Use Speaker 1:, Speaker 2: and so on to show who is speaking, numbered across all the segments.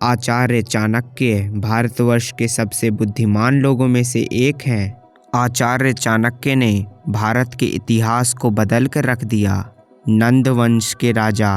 Speaker 1: आचार्य चाणक्य भारतवर्ष के सबसे बुद्धिमान लोगों में से एक हैं। आचार्य चाणक्य ने भारत के इतिहास को बदल कर रख दिया। नंद वंश के राजा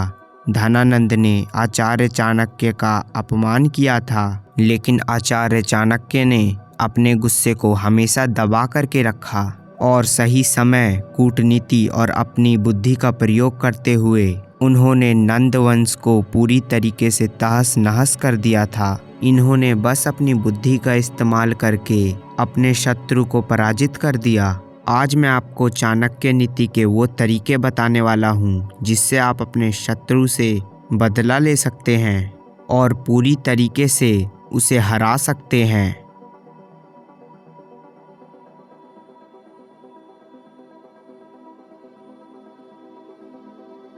Speaker 1: धनानंद ने आचार्य चाणक्य का अपमान किया था, लेकिन आचार्य चाणक्य ने अपने गुस्से को हमेशा दबा करके रखा और सही समय, कूटनीति और अपनी बुद्धि का प्रयोग करते हुए उन्होंने नंद वंश को पूरी तरीके से तहस नहस कर दिया था। इन्होंने बस अपनी बुद्धि का इस्तेमाल करके अपने शत्रु को पराजित कर दिया। आज मैं आपको चाणक्य नीति के वो तरीके बताने वाला हूँ जिससे आप अपने शत्रु से बदला ले सकते हैं और पूरी तरीके से उसे हरा सकते हैं।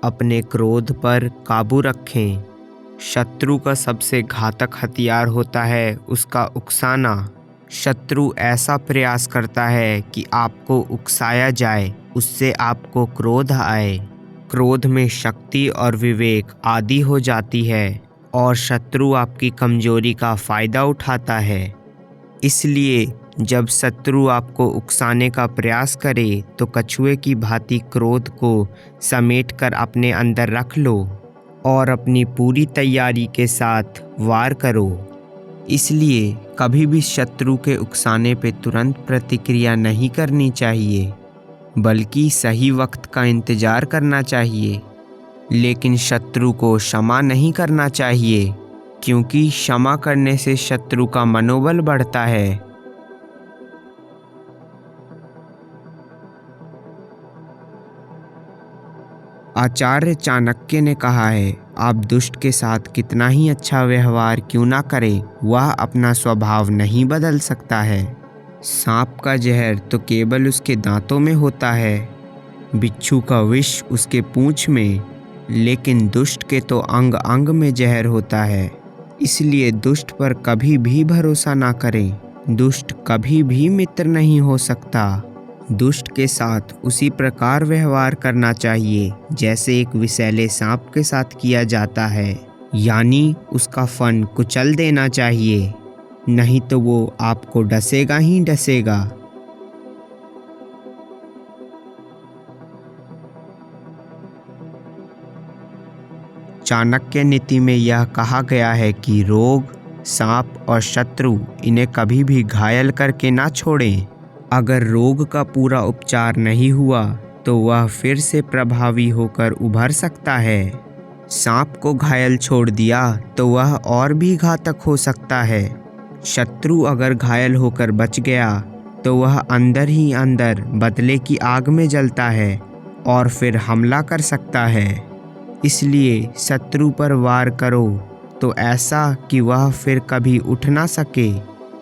Speaker 1: अपने क्रोध पर काबू रखें। शत्रु का सबसे घातक हथियार होता है उसका उकसाना। शत्रु ऐसा प्रयास करता है कि आपको उकसाया जाए, उससे आपको क्रोध आए। क्रोध में शक्ति और विवेक आदि हो जाती है और शत्रु आपकी कमजोरी का फ़ायदा उठाता है। इसलिए जब शत्रु आपको उकसाने का प्रयास करे तो कछुए की भांति क्रोध को समेटकर अपने अंदर रख लो और अपनी पूरी तैयारी के साथ वार करो। इसलिए कभी भी शत्रु के उकसाने पे तुरंत प्रतिक्रिया नहीं करनी चाहिए, बल्कि सही वक्त का इंतज़ार करना चाहिए। लेकिन शत्रु को क्षमा नहीं करना चाहिए, क्योंकि क्षमा करने से शत्रु का मनोबल बढ़ता है। आचार्य चाणक्य ने कहा है, आप दुष्ट के साथ कितना ही अच्छा व्यवहार क्यों ना करें, वह अपना स्वभाव नहीं बदल सकता है। सांप का जहर तो केवल उसके दांतों में होता है, बिच्छू का विष उसके पूंछ में, लेकिन दुष्ट के तो अंग अंग में जहर होता है। इसलिए दुष्ट पर कभी भी भरोसा ना करें। दुष्ट कभी भी मित्र नहीं हो सकता। दुष्ट के साथ उसी प्रकार व्यवहार करना चाहिए जैसे एक विषैले सांप के साथ किया जाता है, यानी उसका फन कुचल देना चाहिए, नहीं तो वो आपको डसेगा ही डसेगा। चाणक्य नीति में यह कहा गया है कि रोग, सांप और शत्रु इन्हें कभी भी घायल करके ना छोड़ें। अगर रोग का पूरा उपचार नहीं हुआ तो वह फिर से प्रभावी होकर उभर सकता है। सांप को घायल छोड़ दिया तो वह और भी घातक हो सकता है। शत्रु अगर घायल होकर बच गया तो वह अंदर ही अंदर बदले की आग में जलता है और फिर हमला कर सकता है। इसलिए शत्रु पर वार करो तो ऐसा कि वह फिर कभी उठ ना सके।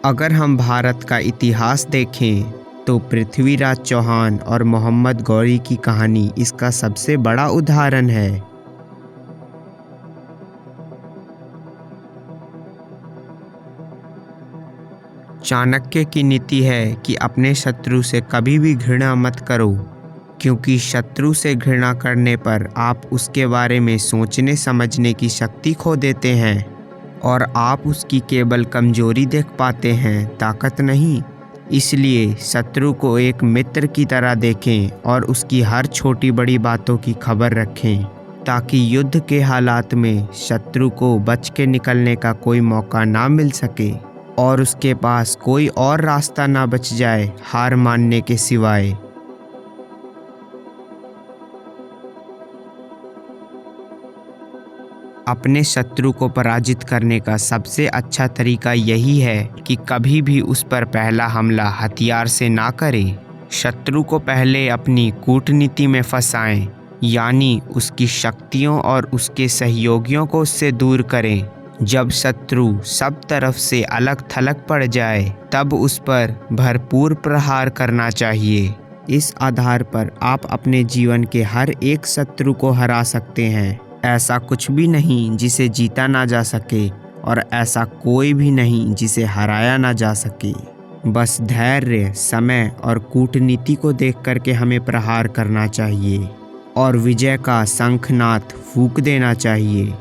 Speaker 1: अगर हम भारत का इतिहास देखें तो पृथ्वीराज चौहान और मोहम्मद गौरी की कहानी इसका सबसे बड़ा उदाहरण है। चाणक्य की नीति है कि अपने शत्रु से कभी भी घृणा मत करो, क्योंकि शत्रु से घृणा करने पर आप उसके बारे में सोचने समझने की शक्ति खो देते हैं और आप उसकी केवल कमजोरी देख पाते हैं, ताकत नहीं। इसलिए शत्रु को एक मित्र की तरह देखें और उसकी हर छोटी बड़ी बातों की खबर रखें, ताकि युद्ध के हालात में शत्रु को बच के निकलने का कोई मौका ना मिल सके और उसके पास कोई और रास्ता ना बच जाए हार मानने के सिवाय। अपने शत्रु को पराजित करने का सबसे अच्छा तरीका यही है कि कभी भी उस पर पहला हमला हथियार से ना करें। शत्रु को पहले अपनी कूटनीति में फंसाएं, यानी उसकी शक्तियों और उसके सहयोगियों को उससे दूर करें। जब शत्रु सब तरफ से अलग थलग पड़ जाए तब उस पर भरपूर प्रहार करना चाहिए। इस आधार पर आप अपने जीवन के हर एक शत्रु को हरा सकते हैं। ऐसा कुछ भी नहीं जिसे जीता ना जा सके और ऐसा कोई भी नहीं जिसे हराया ना जा सके। बस धैर्य, समय और कूटनीति को देख करके हमें प्रहार करना चाहिए और विजय का शंखनाद फूंक देना चाहिए।